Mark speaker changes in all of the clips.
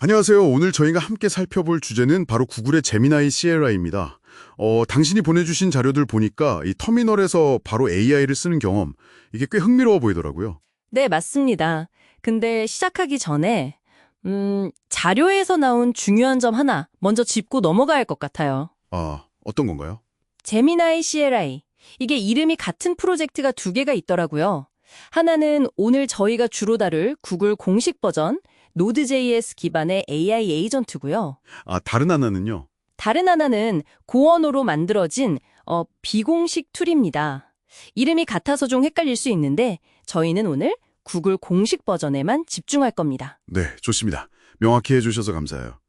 Speaker 1: 안녕하세요. 오늘 저희가 함께 살펴볼 주제는 바로 구글의 제미나이 시에라입니다. 당신이 보내주신 자료들 보니까 이 터미널에서 바로 AI를 쓰는 경험, 이게 꽤 흥미로워 보이더라고요.
Speaker 2: 네, 맞습니다. 근데 시작하기 전에, 자료에서 나온 중요한 점 하나 먼저 짚고 넘어가야 할 것 같아요.
Speaker 1: 아, 어떤 건가요?
Speaker 2: 제미나이 CLI. 이게 이름이 같은 프로젝트가 두 개가 있더라고요. 하나는 오늘 저희가 주로 다룰 구글 공식 버전, Node.js 기반의 AI 에이전트고요.
Speaker 1: 아, 다른 하나는요?
Speaker 2: 다른 하나는 고언어로 만들어진 비공식 툴입니다. 이름이 같아서 좀 헷갈릴 수 있는데 저희는 오늘 구글 공식 버전에만 집중할 겁니다.
Speaker 1: 네, 좋습니다. 명확히 해주셔서 감사해요.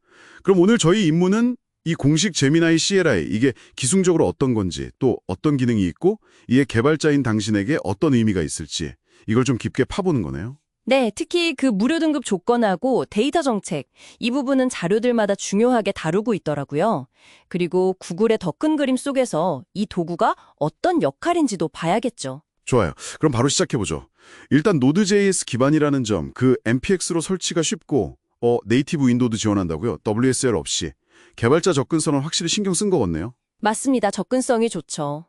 Speaker 1: 그럼 오늘 저희 임무는 이 공식 제미나이 CLI, 이게 기술적으로 어떤 건지, 또 어떤 기능이 있고, 이에 개발자인 당신에게 어떤 의미가 있을지, 이걸 좀 깊게 파보는 거네요.
Speaker 2: 네, 특히 그 무료 등급 조건하고 데이터 정책, 이 부분은 자료들마다 중요하게 다루고 있더라고요. 그리고 구글의 더 큰 그림 속에서 이 도구가 어떤 역할인지도 봐야겠죠.
Speaker 1: 좋아요. 그럼 바로 시작해보죠. 일단 Node.js 기반이라는 점, 그 npx로 설치가 쉽고, 네이티브 윈도우도 지원한다고요? WSL 없이. 개발자 접근성은 확실히 신경 쓴 것 같네요.
Speaker 2: 맞습니다. 접근성이 좋죠.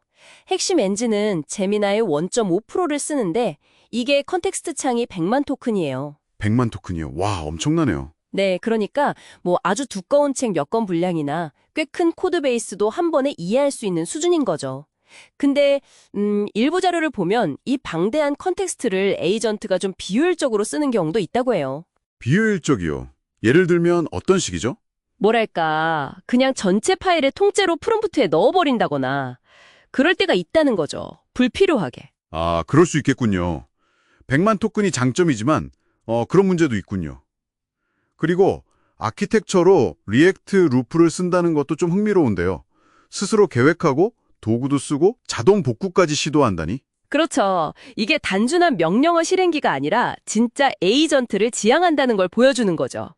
Speaker 2: 핵심 엔진은 제미나이 1.5%를 쓰는데 이게 컨텍스트 창이 100만 토큰이에요.
Speaker 1: 100만 토큰이요. 와, 엄청나네요.
Speaker 2: 네, 그러니까 뭐 아주 두꺼운 책 몇 권 분량이나 꽤 큰 코드 베이스도 한 번에 이해할 수 있는 수준인 거죠. 근데 일부 자료를 보면 이 방대한 컨텍스트를 에이전트가 좀 비효율적으로 쓰는 경우도 있다고 해요.
Speaker 1: 비효율적이요. 예를 들면 어떤 식이죠?
Speaker 2: 뭐랄까, 그냥 전체 파일을 통째로 프롬프트에 넣어버린다거나 그럴 때가 있다는 거죠. 불필요하게.
Speaker 1: 아, 그럴 수 있겠군요. 100만 토큰이 장점이지만 그런 문제도 있군요. 그리고 아키텍처로 리액트 루프를 쓴다는 것도 좀 흥미로운데요. 스스로 계획하고 도구도 쓰고 자동 복구까지 시도한다니?
Speaker 2: 그렇죠. 이게 단순한 명령어 실행기가 아니라 진짜 에이전트를 지향한다는 걸 보여주는 거죠.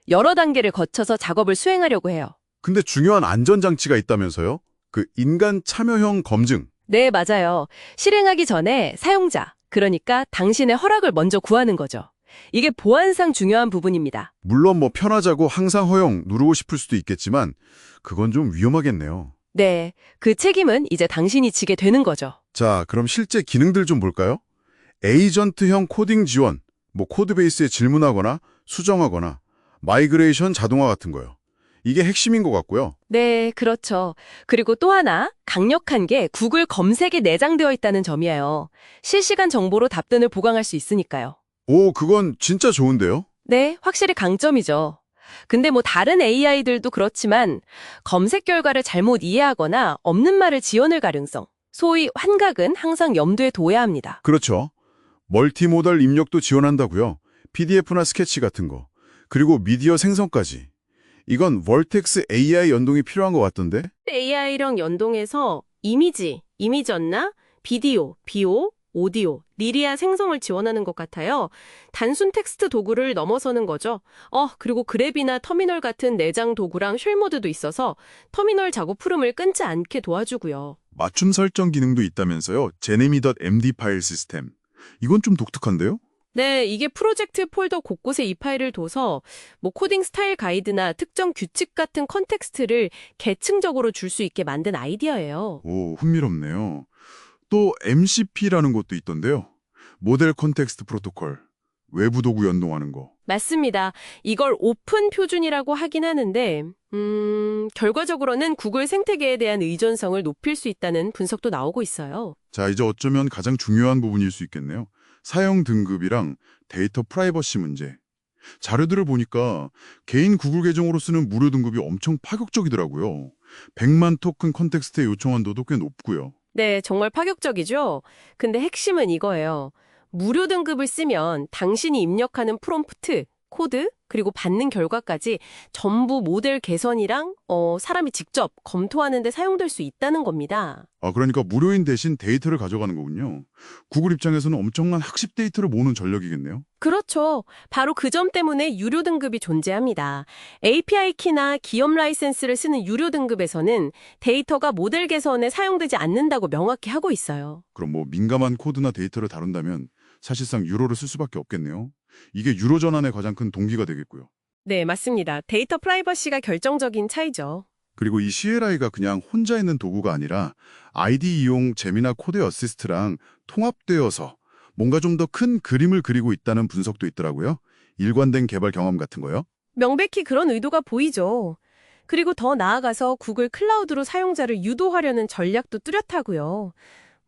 Speaker 2: 여러 단계를 거쳐서 작업을 수행하려고 해요.
Speaker 1: 근데 중요한 안전장치가 있다면서요? 그 인간 참여형 검증.
Speaker 2: 네, 맞아요. 실행하기 전에 사용자, 그러니까 당신의 허락을 먼저 구하는 거죠. 이게 보안상 중요한 부분입니다.
Speaker 1: 물론 뭐 편하자고 항상 허용 누르고 싶을 수도 있겠지만 그건 좀 위험하겠네요.
Speaker 2: 네, 그 책임은 이제 당신이 지게 되는 거죠.
Speaker 1: 자, 그럼 실제 기능들 좀 볼까요? 에이전트형 코딩 지원, 뭐 코드베이스에 질문하거나 수정하거나 마이그레이션 자동화 같은 거요. 이게 핵심인 것 같고요.
Speaker 2: 네, 그렇죠. 그리고 또 하나 강력한 게 구글 검색에 내장되어 있다는 점이에요. 실시간 정보로 답변을 보강할 수 있으니까요.
Speaker 1: 오, 그건 진짜 좋은데요?
Speaker 2: 네, 확실히 강점이죠. 근데 뭐 다른 AI들도 그렇지만 검색 결과를 잘못 이해하거나 없는 말을 지어낼 가능성, 소위 환각은 항상 염두에 둬야 합니다.
Speaker 1: 그렇죠. 멀티모달 입력도 지원한다고요. PDF나 스케치 같은 거. 그리고 미디어 생성까지. 이건 벌텍스 AI 연동이 필요한 것 같던데?
Speaker 2: AI랑 연동해서 이미지였나? 비디오, 비오, 오디오, 리리아 생성을 지원하는 것 같아요. 단순 텍스트 도구를 넘어서는 거죠. 그리고 그랩이나 터미널 같은 내장 도구랑 쉘 모드도 있어서 터미널 작업 흐름을 끊지 않게 도와주고요.
Speaker 1: 맞춤 설정 기능도 있다면서요. 제네미.md 파일 시스템. 이건 좀 독특한데요?
Speaker 2: 네, 이게 프로젝트 폴더 곳곳에 이 파일을 둬서 뭐 코딩 스타일 가이드나 특정 규칙 같은 컨텍스트를 계층적으로 줄 수 있게 만든 아이디어예요.
Speaker 1: 오, 흥미롭네요. 또 MCP라는 것도 있던데요. 모델 컨텍스트 프로토콜. 외부 도구 연동하는 거.
Speaker 2: 맞습니다. 이걸 오픈 표준이라고 하긴 하는데 결과적으로는 구글 생태계에 대한 의존성을 높일 수 있다는 분석도 나오고 있어요.
Speaker 1: 자, 이제 어쩌면 가장 중요한 부분일 수 있겠네요. 사용 등급이랑 데이터 프라이버시 문제. 자료들을 보니까 개인 구글 계정으로 쓰는 무료 등급이 엄청 파격적이더라고요. 100만 토큰 컨텍스트에 요청 한도도 꽤 높고요.
Speaker 2: 네, 정말 파격적이죠? 근데 핵심은 이거예요. 무료 등급을 쓰면 당신이 입력하는 프롬프트, 코드, 그리고 받는 결과까지 전부 모델 개선이랑 사람이 직접 검토하는 데 사용될 수 있다는 겁니다.
Speaker 1: 아, 그러니까 무료인 대신 데이터를 가져가는 거군요. 구글 입장에서는 엄청난 학습 데이터를 모으는 전략이겠네요.
Speaker 2: 그렇죠. 바로 그 점 때문에 유료 등급이 존재합니다. API 키나 기업 라이센스를 쓰는 유료 등급에서는 데이터가 모델 개선에 사용되지 않는다고 명확히 하고 있어요.
Speaker 1: 그럼 뭐 민감한 코드나 데이터를 다룬다면 사실상 유로를 쓸 수밖에 없겠네요. 이게 유로 전환의 가장 큰 동기가 되겠고요.
Speaker 2: 네, 맞습니다. 데이터 프라이버시가 결정적인 차이죠.
Speaker 1: 그리고 이 CLI가 그냥 혼자 있는 도구가 아니라 아이디 이용 재미나 코드 어시스트랑 통합되어서 뭔가 좀 더 큰 그림을 그리고 있다는 분석도 있더라고요. 일관된 개발 경험 같은 거요.
Speaker 2: 명백히 그런 의도가 보이죠. 그리고 더 나아가서 구글 클라우드로 사용자를 유도하려는 전략도 뚜렷하고요.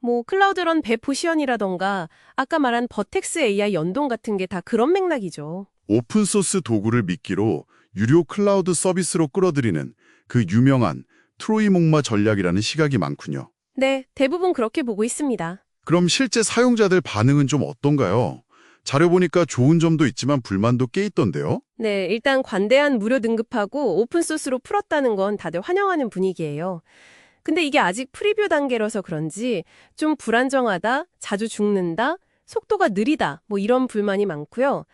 Speaker 2: 뭐 클라우드런 배포시언이라던가 아까 말한 버텍스 AI 연동 같은 게 다 그런 맥락이죠.
Speaker 1: 오픈소스 도구를 미끼로 유료 클라우드 서비스로 끌어들이는 그 유명한 트로이 목마 전략이라는 시각이 많군요.
Speaker 2: 네, 대부분 그렇게 보고 있습니다.
Speaker 1: 그럼 실제 사용자들 반응은 좀 어떤가요? 자료 보니까 좋은 점도 있지만 불만도 꽤 있던데요?
Speaker 2: 네, 일단 관대한 무료 등급하고 오픈소스로 풀었다는 건 다들 환영하는 분위기예요. 근데 이게 아직 프리뷰 단계라서 그런지 좀 불안정하다, 자주 죽는다, 속도가 느리다, 뭐 이런 불만이 많고요.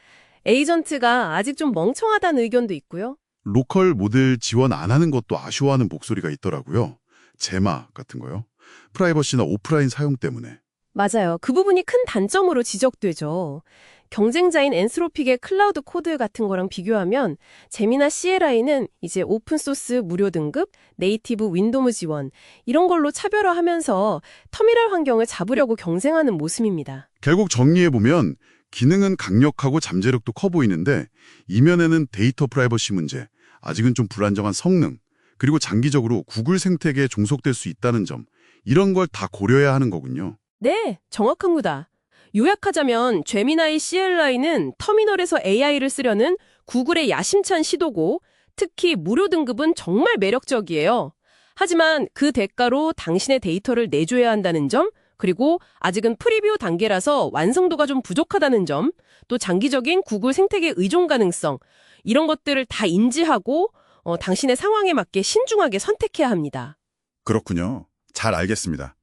Speaker 2: 에이전트가 아직 좀 멍청하다는 의견도 있고요.
Speaker 1: 로컬 모델 지원 안 하는 것도 아쉬워하는 목소리가 있더라고요. 제마 같은 거요. 프라이버시나 오프라인 사용 때문에.
Speaker 2: 맞아요. 그 부분이 큰 단점으로 지적되죠. 경쟁자인 엔스로픽의 클라우드 코드 같은 거랑 비교하면 제미나 CLI는 이제 오픈소스 무료 등급, 네이티브 윈도우 지원 이런 걸로 차별화하면서 터미널 환경을 잡으려고 경쟁하는 모습입니다.
Speaker 1: 결국 정리해보면 기능은 강력하고 잠재력도 커 보이는데 이면에는 데이터 프라이버시 문제, 아직은 좀 불안정한 성능, 그리고 장기적으로 구글 생태계에 종속될 수 있다는 점, 이런 걸 다 고려해야 하는 거군요.
Speaker 2: 네, 정확한 거다. 요약하자면 제미나이 CLI는 터미널에서 AI를 쓰려는 구글의 야심찬 시도고 특히 무료 등급은 정말 매력적이에요. 하지만 그 대가로 당신의 데이터를 내줘야 한다는 점, 그리고 아직은 프리뷰 단계라서 완성도가 좀 부족하다는 점, 또 장기적인 구글 생태계 의존 가능성, 이런 것들을 다 인지하고 당신의 상황에 맞게 신중하게 선택해야 합니다.
Speaker 1: 그렇군요. 잘 알겠습니다.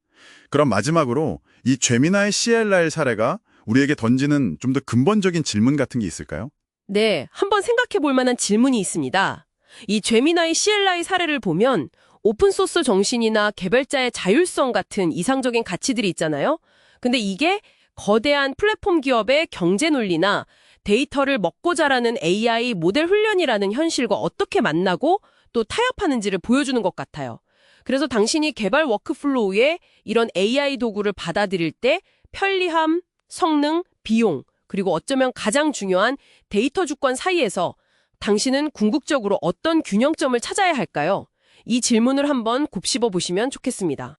Speaker 1: 그럼 마지막으로 이 제미나의 CLI 사례가 우리에게 던지는 좀 더 근본적인 질문 같은 게 있을까요?
Speaker 2: 네, 한번 생각해 볼 만한 질문이 있습니다. 이 제미나이 CLI 사례를 보면 오픈소스 정신이나 개발자의 자율성 같은 이상적인 가치들이 있잖아요. 근데 이게 거대한 플랫폼 기업의 경제 논리나 데이터를 먹고 자라는 AI 모델 훈련이라는 현실과 어떻게 만나고 또 타협하는지를 보여주는 것 같아요. 그래서 당신이 개발 워크플로우에 이런 AI 도구를 받아들일 때 편리함, 성능, 비용, 그리고 어쩌면 가장 중요한 데이터 주권 사이에서 당신은 궁극적으로 어떤 균형점을 찾아야 할까요? 이 질문을 한번 곱씹어 보시면 좋겠습니다.